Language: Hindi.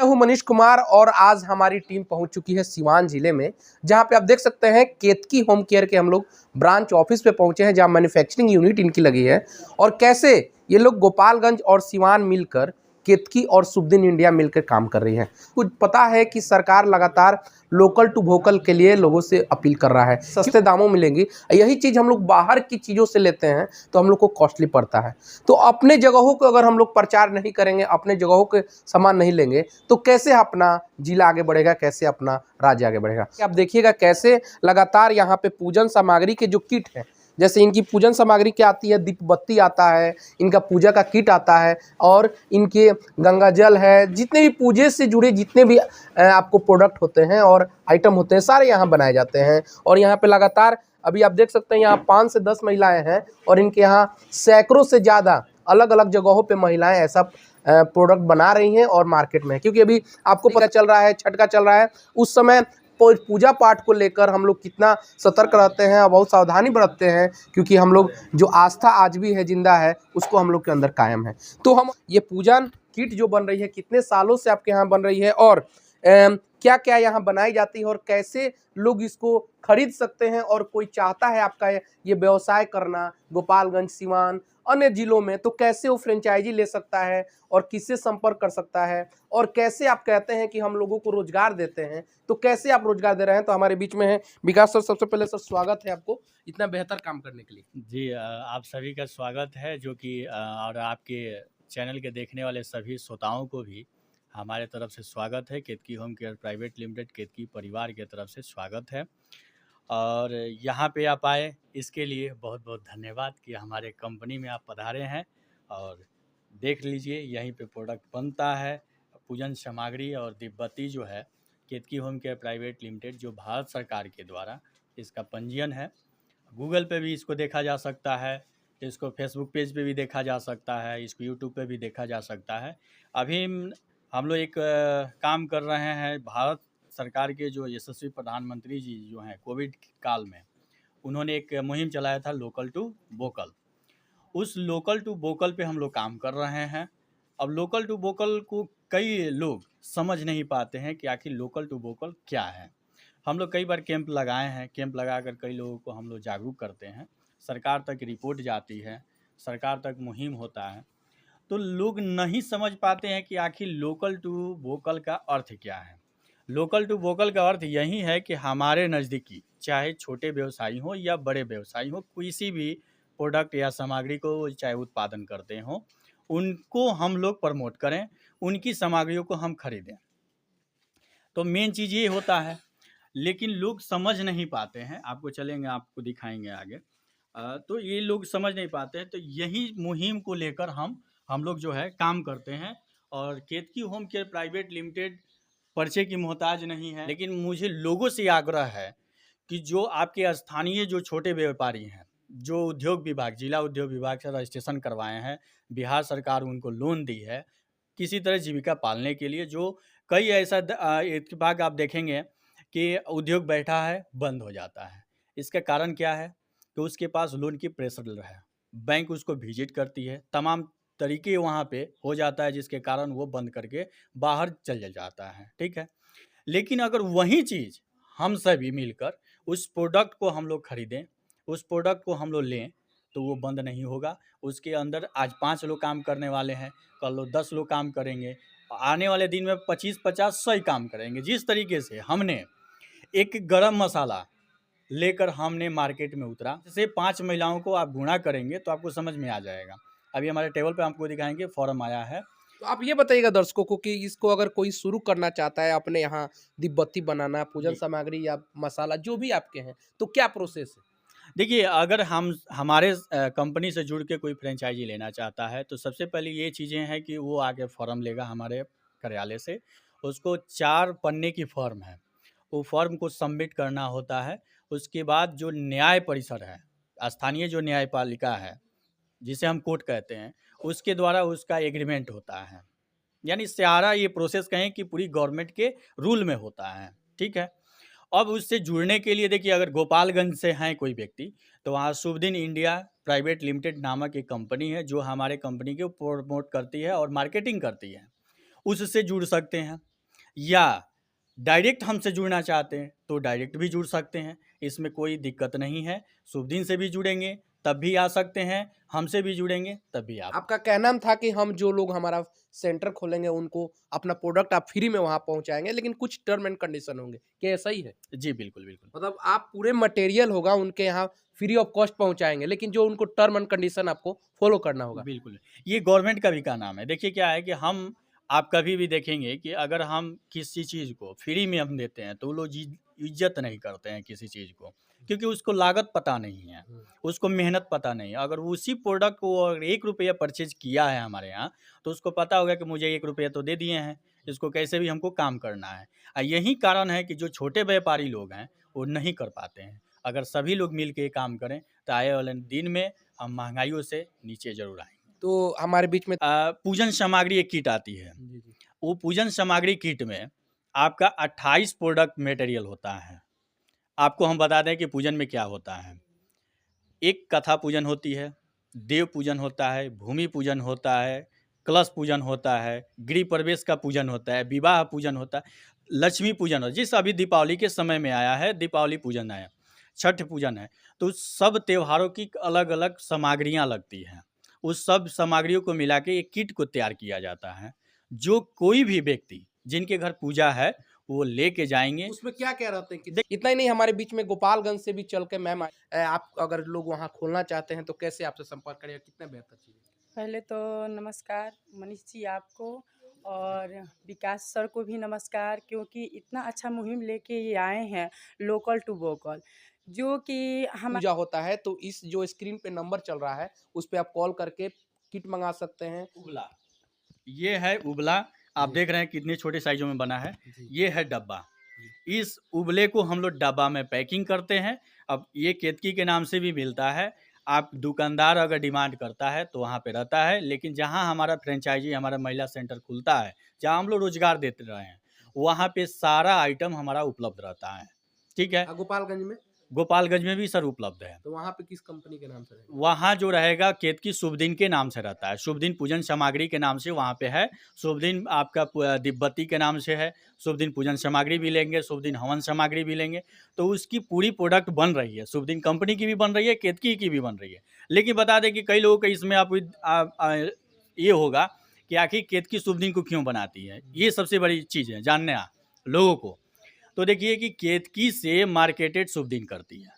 हूं मनीष कुमार और आज हमारी टीम पहुंच चुकी है सिवान जिले में, जहां पे आप देख सकते हैं केतकी होम केयर के हम लोग ब्रांच ऑफिस पे पहुंचे हैं, जहां मैन्युफैक्चरिंग यूनिट इनकी लगी है। और कैसे ये लोग गोपालगंज और सिवान मिलकर केतकी और शुभदिन इंडिया मिलकर काम कर रही है। कुछ पता है कि सरकार लगातार लोकल टू वोकल के लिए लोगों से अपील कर रहा है, सस्ते दामों मिलेंगी। यही चीज़ हम लोग बाहर की चीज़ों से लेते हैं तो हम लोग को कॉस्टली पड़ता है। तो अपने जगहों को अगर हम लोग प्रचार नहीं करेंगे, अपने जगहों के सामान नहीं लेंगे, तो कैसे अपना जिला आगे बढ़ेगा, कैसे अपना राज्य आगे बढ़ेगा। आप देखिएगा कैसे लगातार यहाँ पे पूजन सामग्री के जो किट है, जैसे इनकी पूजन सामग्री क्या आती है, दीप बत्ती आता है, इनका पूजा का किट आता है, और इनके गंगा जल है, जितने भी पूजे से जुड़े जितने भी आपको प्रोडक्ट होते हैं और आइटम होते हैं, सारे यहाँ बनाए जाते हैं। और यहाँ पे लगातार अभी आप देख सकते हैं यहाँ 5 से 10 महिलाएं हैं, और इनके यहाँ सैकड़ों से ज़्यादा अलग अलग जगहों पे महिलाएं ऐसा प्रोडक्ट बना रही हैं और मार्केट में है। क्योंकि अभी आपको पता चल रहा है, छठ का चल रहा है, उस समय पूजा पाठ को लेकर हम लोग कितना सतर्क रहते हैं और बहुत सावधानी बरतते हैं, क्योंकि हम लोग जो आस्था आज भी है, जिंदा है, उसको हम लोग के अंदर कायम है। तो हम ये पूजन किट जो बन रही है, कितने सालों से आपके यहाँ बन रही है, और क्या क्या यहाँ बनाई जाती है, और कैसे लोग इसको खरीद सकते हैं, और कोई चाहता है आपका ये व्यवसाय करना गोपालगंज, सिवान, अन्य जिलों में, तो कैसे वो फ्रेंचाइजी ले सकता है और किससे संपर्क कर सकता है, और कैसे आप कहते हैं कि हम लोगों को रोजगार देते हैं, तो कैसे आप रोजगार दे रहे हैं। तो हमारे बीच में है विकास सर। सबसे पहले सर स्वागत है आपको इतना बेहतर काम करने के लिए। जी, आप सभी का स्वागत है, जो कि और आपके चैनल के देखने वाले सभी श्रोताओं को भी हमारे तरफ से स्वागत है। केतकी होम केयर प्राइवेट लिमिटेड केतकी परिवार के तरफ से स्वागत है, और यहाँ पे आप आए इसके लिए बहुत बहुत धन्यवाद कि हमारे कंपनी में आप पधारे हैं। और देख लीजिए, यहीं पे प्रोडक्ट बनता है, पूजन सामग्री और दीपबत्ती जो है केतकी होम केयर प्राइवेट लिमिटेड, जो भारत सरकार के द्वारा इसका पंजीयन है। गूगल पे भी इसको देखा जा सकता है, इसको फेसबुक पेज पे भी देखा जा सकता है, इसको यूट्यूब पे भी देखा जा सकता है। अभी हम लोग एक काम कर रहे हैं, भारत सरकार के जो यशस्वी प्रधानमंत्री जी जो हैं, कोविड काल में उन्होंने एक मुहिम चलाया था, लोकल टू वोकल। उस लोकल टू वोकल पे हम लोग काम कर रहे हैं। अब लोकल टू वोकल को कई लोग समझ नहीं पाते हैं कि आखिर लोकल टू वोकल क्या है। हम लोग कई बार कैंप लगाए हैं, कैंप लगाकर कई लोगों को हम लोग जागरूक करते हैं, सरकार तक रिपोर्ट जाती है, सरकार तक मुहिम होता है, तो लोग नहीं समझ पाते हैं कि आखिर लोकल टू वोकल का अर्थ क्या है। लोकल टू वोकल का अर्थ यही है कि हमारे नज़दीकी चाहे छोटे व्यवसायी हों या बड़े व्यवसायी हों, किसी भी प्रोडक्ट या सामग्री को चाहे उत्पादन करते हों, उनको हम लोग प्रमोट करें, उनकी सामग्रियों को हम खरीदें। तो मेन चीज़ ये होता है, लेकिन लोग समझ नहीं पाते हैं। आपको चलेंगे, आपको दिखाएंगे आगे। तो ये लोग समझ नहीं पाते हैं, तो यही मुहिम को लेकर हम लोग जो है काम करते हैं। और केतकी होम केयर प्राइवेट लिमिटेड पर्चे की मोहताज नहीं है, लेकिन मुझे लोगों से आग्रह है कि जो आपके स्थानीय जो छोटे व्यापारी हैं, जो उद्योग विभाग, जिला उद्योग विभाग से रजिस्ट्रेशन करवाए हैं, बिहार सरकार उनको लोन दी है किसी तरह जीविका पालने के लिए, जो कई ऐसा इत्तेफाक आप देखेंगे कि उद्योग बैठा है, बंद हो जाता है। इसका कारण क्या है कि उसके पास लोन की प्रेशर है, बैंक उसको विजिट करती है, तमाम तरीके वहाँ पे हो जाता है, जिसके कारण वो बंद करके बाहर चल जाता है। ठीक है, लेकिन अगर वही चीज़ हम सभी मिलकर उस प्रोडक्ट को हम लोग खरीदें, उस प्रोडक्ट को हम लोग लें, तो वो बंद नहीं होगा। उसके अंदर आज 5 लोग काम करने वाले हैं, कल लोग 10 लोग काम करेंगे, आने वाले दिन में 25, 50, 100 काम करेंगे। जिस तरीके से हमने एक गरम मसाला लेकर हमने मार्केट में उतरा, जैसे 5 महिलाओं को आप गुणा करेंगे तो आपको समझ में आ जाएगा। अभी हमारे टेबल पे आपको दिखाएंगे, फॉर्म आया है। तो आप ये बताइएगा दर्शकों को कि इसको अगर कोई शुरू करना चाहता है, अपने यहाँ दीपबत्ती बनाना, पूजन सामग्री या मसाला जो भी आपके हैं, तो क्या प्रोसेस है? देखिए, अगर हम हमारे कंपनी से जुड़ के कोई फ्रेंचाइजी लेना चाहता है, तो सबसे पहले ये चीज़ें हैं कि वो आके फॉर्म लेगा हमारे कार्यालय से। उसको 4 पन्ने की फॉर्म है, वो फॉर्म को सबमिट करना होता है। उसके बाद जो न्याय परिषद है, स्थानीय जो न्यायपालिका है, जिसे हम कोर्ट कहते हैं, उसके द्वारा उसका एग्रीमेंट होता है। यानी सारा ये प्रोसेस कहें कि पूरी गवर्नमेंट के रूल में होता है। ठीक है, अब उससे जुड़ने के लिए देखिए, अगर गोपालगंज से हैं कोई व्यक्ति, तो वहाँ शुभदिन इंडिया प्राइवेट लिमिटेड नामक एक कंपनी है, जो हमारे कंपनी को प्रमोट करती है और मार्केटिंग करती है, उससे जुड़ सकते हैं। या डायरेक्ट हमसे जुड़ना चाहते हैं तो डायरेक्ट भी जुड़ सकते हैं, इसमें कोई दिक्कत नहीं है। शुभ दिन से भी जुड़ेंगे तब भी आ सकते हैं, हमसे भी जुड़ेंगे तब भी आप। आपका कहना था कि हम जो लोग हमारा सेंटर खोलेंगे उनको अपना प्रोडक्ट आप फ्री में वहाँ पहुँचाएँगे, लेकिन कुछ टर्म एंड कंडीशन होंगे, क्या ऐसा ही है? जी बिल्कुल, बिल्कुल। मतलब आप पूरे मटेरियल होगा उनके यहाँ फ्री ऑफ कॉस्ट पहुँचाएँगे, लेकिन जो उनको टर्म एंड कंडीशन आपको फॉलो करना होगा। बिल्कुल, ये गवर्नमेंट का भी का नाम है। देखिए क्या है कि आप कभी भी देखेंगे कि अगर हम किसी चीज़ को फ्री में हम देते हैं, तो वो लोग इज़्ज़त नहीं करते हैं किसी चीज़ को, क्योंकि उसको लागत पता नहीं है, उसको मेहनत पता नहीं है। अगर वो उसी प्रोडक्ट को अगर ₹1 परचेज़ किया है हमारे यहाँ, तो उसको पता होगा कि मुझे ₹1 तो दे दिए हैं, इसको कैसे भी हमको काम करना है। यही कारण है कि जो छोटे व्यापारी लोग हैं, वो नहीं कर पाते हैं। अगर सभी लोग मिल के काम करें, तो आने वाले दिन में हम महँगाइयों से नीचे ज़रूर आएँगे। तो हमारे बीच में पूजन सामग्री एक किट आती है। जी, जी। वो पूजन सामग्री किट में आपका 28 प्रोडक्ट मटेरियल होता है। आपको हम बता दें कि पूजन में क्या होता है। एक कथा पूजन होती है, देव पूजन होता है, भूमि पूजन होता है, कलश पूजन होता है, गृह प्रवेश का पूजन होता है, विवाह पूजन होता है, लक्ष्मी पूजन हो जिस अभी दीपावली के समय में आया है, दीपावली पूजन है, छठ पूजन है। तो सब त्योहारों की अलग-अलग सामग्रियाँ लगती हैं। उस सब सामग्रियों को मिला के एक किट को तैयार किया जाता है, जो कोई भी व्यक्ति जिनके घर पूजा है, वो लेके जाएँगे। उसमें क्या-क्या रहते हैं कि इतना ही नहीं, हमारे बीच में गोपालगंज से भी चल के मैम आप अगर लोग वहाँ खोलना चाहते हैं तो कैसे आपसे संपर्क करें? कितना बेहतर चीज़ है? पहले तो नमस्कार मनीष जी आपको, और विकास सर को भी नमस्कार, क्योंकि इतना अच्छा मुहिम लेके ये आए हैं लोकल टू वोकल, जो कि हम पूजा होता है तो इस जो स्क्रीन पे नंबर चल रहा है, उस पे आप कॉल करके किट मँगा सकते हैं। उबला, ये है उबला, आप जी। देख रहे हैं कितने छोटे साइज़ों में बना है। जी। ये है डब्बा। इस उबले को हम लोग डब्बा में पैकिंग करते हैं। अब ये केतकी के नाम से भी मिलता है। आप दुकानदार अगर डिमांड करता है तो वहाँ पे रहता है, लेकिन जहाँ हमारा फ्रेंचाइज़ी हमारा महिला सेंटर खुलता है, जहाँ हम लोग रोज़गार देते रहे हैं, वहाँ पे सारा आइटम हमारा उपलब्ध रहता है। ठीक है? गोपालगंज में? गोपालगंज में भी सर उपलब्ध है। तो वहाँ पे किस कंपनी के नाम से रहेगा? वहाँ जो रहेगा केतकी शुभ दिन के नाम से रहता है। शुभ दिन पूजन सामग्री के नाम से वहाँ पे है। शुभ दिन आपका दिब्बत्ती के नाम से है। शुभ दिन पूजन सामग्री भी लेंगे, शुभ दिन हवन सामग्री भी लेंगे। तो उसकी पूरी प्रोडक्ट बन रही है। शुभ दिन कंपनी की भी बन रही है, केतकी की भी बन रही है। लेकिन बता दें कि कई लोगों का इसमें आप ये होगा कि आखिर केतकी शुभ दिन को क्यों बनाती है? ये सबसे बड़ी चीज़ है जानना लोगों को। तो देखिए कि केतकी से मार्केटेड शुभ दिन करती है।